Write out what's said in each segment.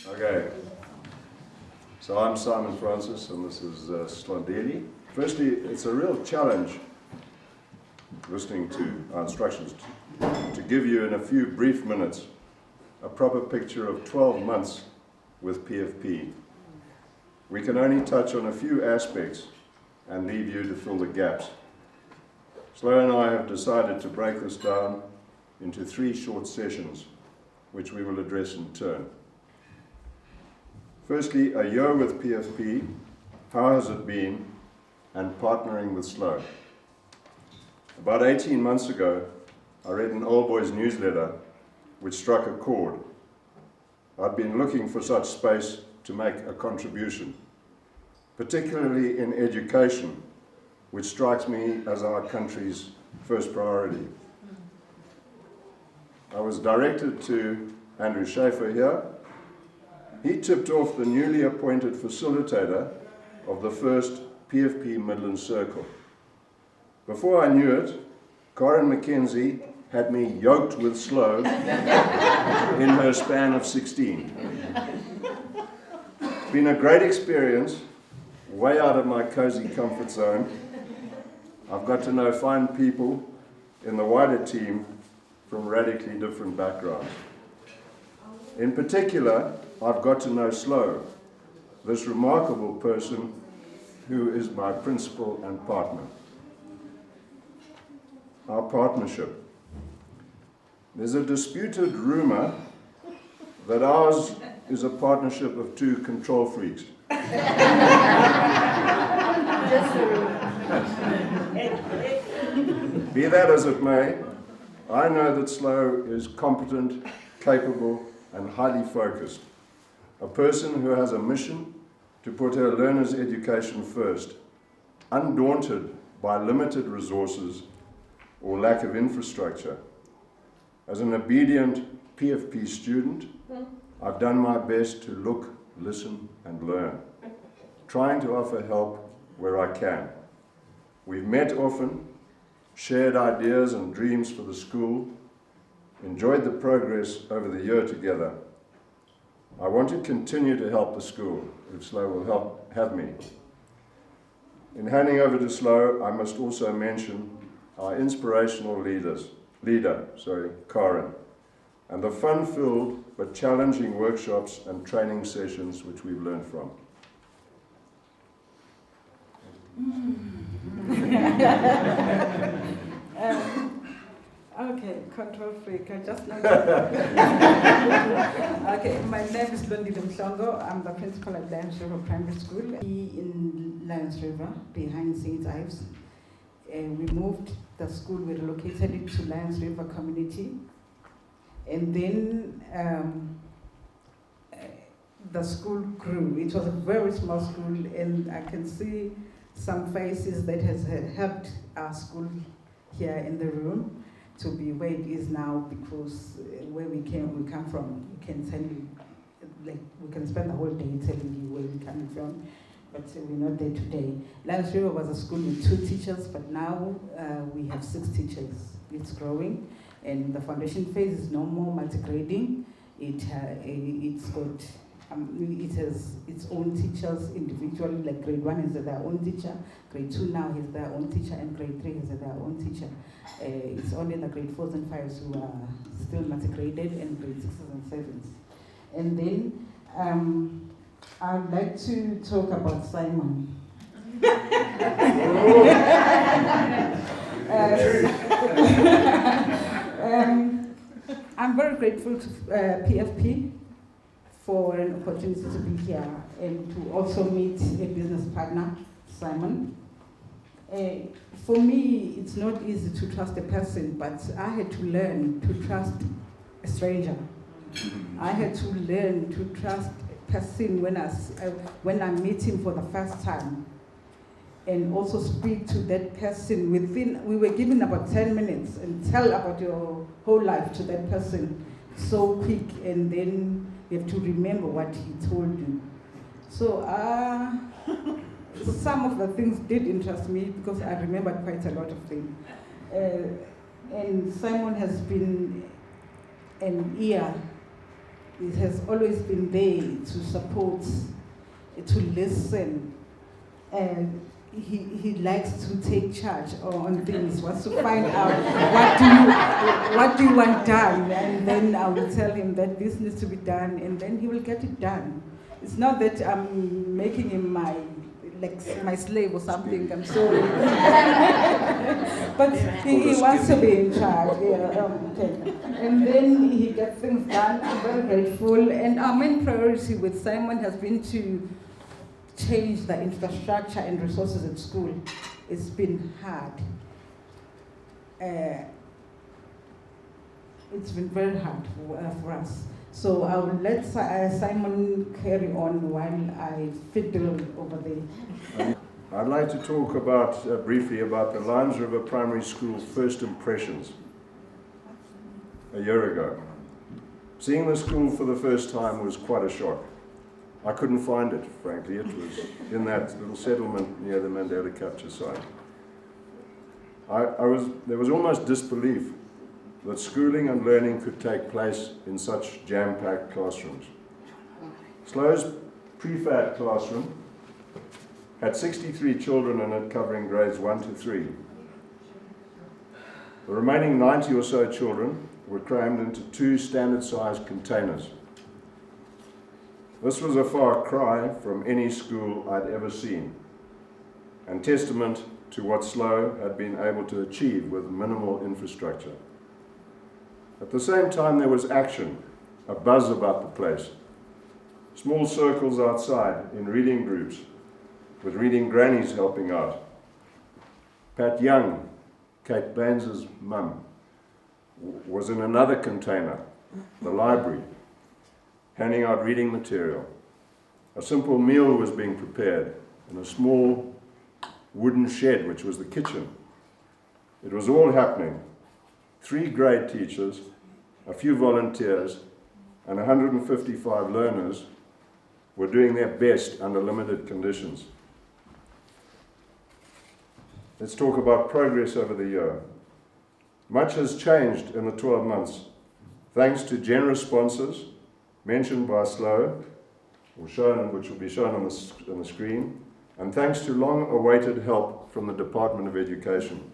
Okay, so I'm Simon Francis and this is Slondeli. Firstly, it's a real challenge listening to our instructions to give you in a few brief minutes a proper picture of 12 months with PFP. We can only touch on a few aspects and leave you to fill the gaps. Slow and I have decided to break this down into 3 short sessions, which we will address in turn. Firstly, a year with PFP, how has it been, and partnering with Slow. About 18 months ago, I read an Old Boys newsletter which struck a chord. I'd been looking for such space to make a contribution, particularly in education, which strikes me as our country's first priority. I was directed to Andrew Schaefer here. He tipped off the newly appointed facilitator of the first PFP Midlands Circle. Before I knew it, Karen McKenzie had me yoked with Slow in her span of 16. It's been a great experience, way out of my cozy comfort zone. I've got to know fine people in the wider team from radically different backgrounds. In particular, I've got to know Slow, this remarkable person who is my principal and partner. Our partnership. There's a disputed rumor that ours is a partnership of 2 control freaks. Be that as it may, I know that Slow is competent, capable, and highly focused. A person who has a mission to put her learners' education first, undaunted by limited resources or lack of infrastructure. As an obedient PFP student, I've done my best to look, listen, and learn, trying to offer help where I can. We've met often, shared ideas and dreams for the school, enjoyed the progress over the year together. I want to continue to help the school, if Slow will have me. In handing over to Slow, I must also mention our inspirational leader, Karen, and the fun-filled but challenging workshops and training sessions which we've learned from. Okay, control freak. I just know. Okay, my name is Lundi Mhlongo. I'm the principal at Lions River Primary School. In Lions River, behind St. Ives. We moved the school, we relocated it to Lions River Community. And then the school grew. It was a very small school, and I can see some faces that has helped our school here in the room to be where it is now, because where we come from, we can tell you, like, we can spend the whole day telling you where we're coming from, but we're not there today. Lions River was a school with 2 teachers, but now we have 6 teachers. It's growing, and the foundation phase is no more multi-grading. It's got it has its own teachers individually, like grade 1 is their own teacher, grade 2 now has their own teacher, and grade 3 has their own teacher. It's only the grade 4s and 5s who are still multi-graded, and grade 6s and 7s. And then I'd like to talk about Simon. I'm very grateful to PFP for an opportunity to be here and to also meet a business partner, Simon. For me, it's not easy to trust a person, but I had to learn to trust a stranger. I had to learn to trust a person when I meet him for the first time, and also speak to that person we were given about 10 minutes and tell about your whole life to that person so quick, and then you have to remember what he told you. So some of the things did interest me because I remembered quite a lot of things. And Simon has been an ear it has always been there to support, to listen, and he likes to take charge on things, wants to find out what do you want done, and then I will tell him that this needs to be done, and then he will get it done. It's not that I'm making him my slave or something, I'm sorry. But he wants to be in charge, okay. And then he gets things done. I'm very grateful. And our main priority with Simon has been to change the infrastructure and resources at school. It's been hard. It's been very hard for us. So I will let Simon carry on while I fiddle over there. I'd like to talk about briefly about the Lions River Primary School first impressions a year ago. Seeing the school for the first time was quite a shock. I couldn't find it, frankly. It was in that little settlement near the Mandela capture site. There was almost disbelief that schooling and learning could take place in such jam-packed classrooms. Slow's prefab classroom had 63 children in it, covering grades 1 to 3. The remaining 90 or so children were crammed into 2 standard-sized containers. This was a far cry from any school I'd ever seen, and testament to what Slow had been able to achieve with minimal infrastructure. At the same time, there was action, a buzz about the place. Small circles outside in reading groups, with reading grannies helping out. Pat Young, Kate Baines' mum, was in another container, the library, handing out reading material. A simple meal was being prepared in a small wooden shed, which was the kitchen. It was all happening. 3 grade teachers, a few volunteers, and 155 learners were doing their best under limited conditions. Let's talk about progress over the year. Much has changed in the 12 months, thanks to generous sponsors mentioned by Slow, which will be shown on the screen, and thanks to long-awaited help from the Department of Education.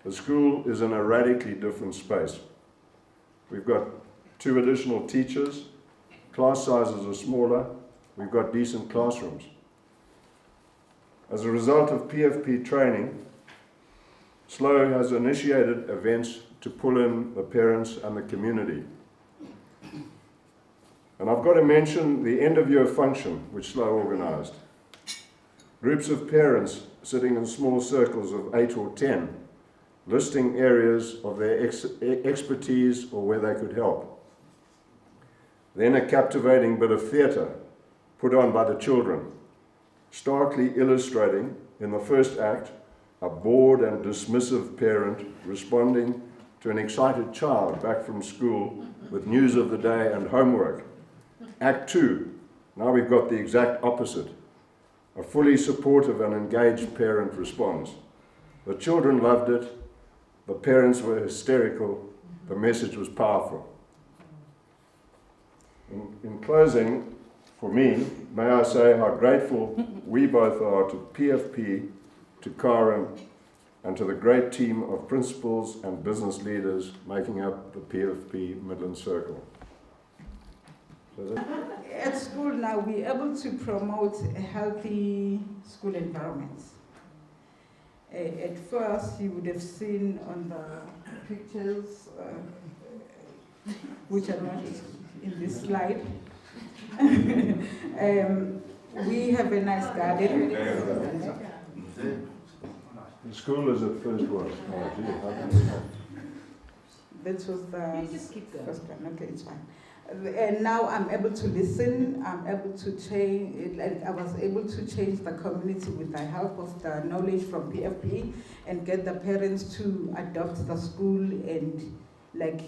The school is in a radically different space. We've got 2 additional teachers, class sizes are smaller, we've got decent classrooms. As a result of PFP training, Slow has initiated events to pull in the parents and the community. And I've got to mention the end-of-year function which Slow organised. Groups of parents sitting in small circles of 8 or 10, listing areas of their expertise or where they could help. Then a captivating bit of theatre put on by the children, starkly illustrating in the first act a bored and dismissive parent responding to an excited child back from school with news of the day and homework. Act 2, now we've got the exact opposite. A fully supportive and engaged parent responds. The children loved it, the parents were hysterical, the message was powerful. In closing, for me, may I say how grateful we both are to PFP, to Karen, and to the great team of principals and business leaders making up the PFP Midlands Circle. At school now, we're able to promote healthy school environments. At first, you would have seen on the pictures, which are not in this slide. We have a nice garden. The school is at first what? That was the first one. Okay, it's fine. And now I'm able to listen, I'm able to change, I was able to change the community with the help of the knowledge from PFP and get the parents to adopt the school, and like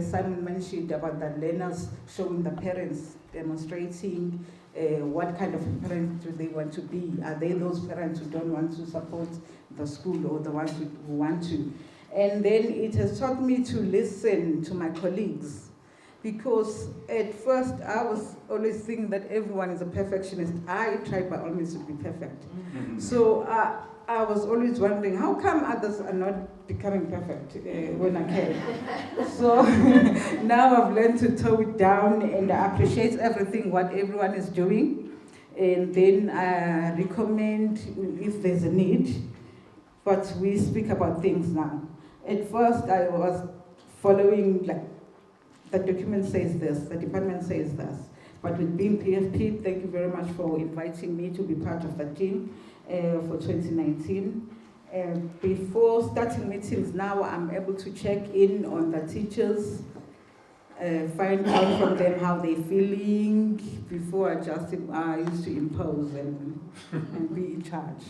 Simon mentioned about the learners, showing the parents, demonstrating what kind of parents do they want to be. Are they those parents who don't want to support the school, or the ones who want to? And then it has taught me to listen to my colleagues, Because at first I was always thinking that everyone is a perfectionist. I tried by all means to be perfect. So I was always wondering, how come others are not becoming perfect when I can? So now I've learned to tone it down, and I appreciate everything what everyone is doing. And then I recommend if there's a need, but we speak about things now. At first I was following, like, the document says this, the department says this. But with being PFP, thank you very much for inviting me to be part of the team for 2019. Before starting meetings now, I'm able to check in on the teachers, find out from them how they're feeling. Before I used to impose and be in charge.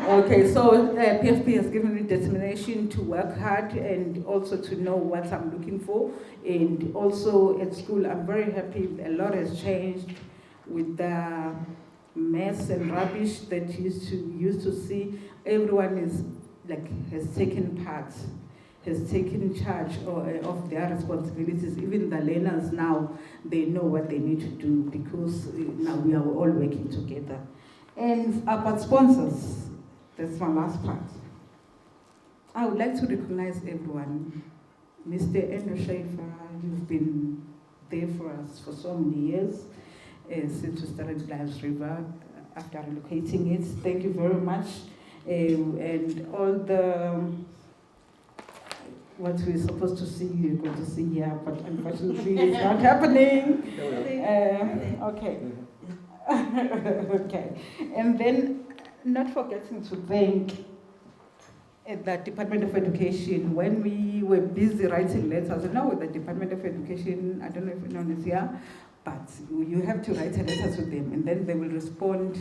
Okay, so PFP has given me determination to work hard and also to know what I'm looking for. And also at school, I'm very happy. A lot has changed with the mess and rubbish that used to see. Everyone has taken part, has taken charge of their responsibilities. Even the learners now, they know what they need to do because now we are all working together. And about sponsors, that's my last part. I would like to recognize everyone. Mr. Andrew Schaefer, you've been there for us for so many years, since we started Lions River after relocating it. Thank you very much. And all the, what we're supposed to see, you're going to see here, but unfortunately it's not happening. Okay. Okay, and then not forgetting to thank the Department of Education. When we were busy writing letters, the Department of Education, I don't know if anyone is here, but you have to write a letter to them, and then they will respond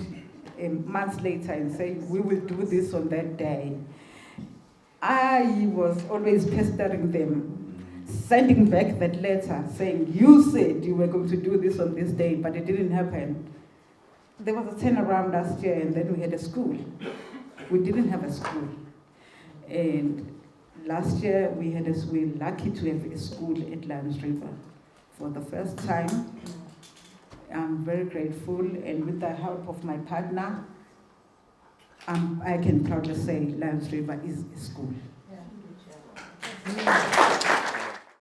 months later and say, we will do this on that day. I was always pestering them, sending back that letter saying, you said you were going to do this on this day, but it didn't happen. There was a turnaround last year, and then we had a school. We didn't have a school. And last year, we're lucky to have a school at Lions River for the first time. I'm very grateful, and with the help of my partner, I can proudly say Lions River is a school. Yeah.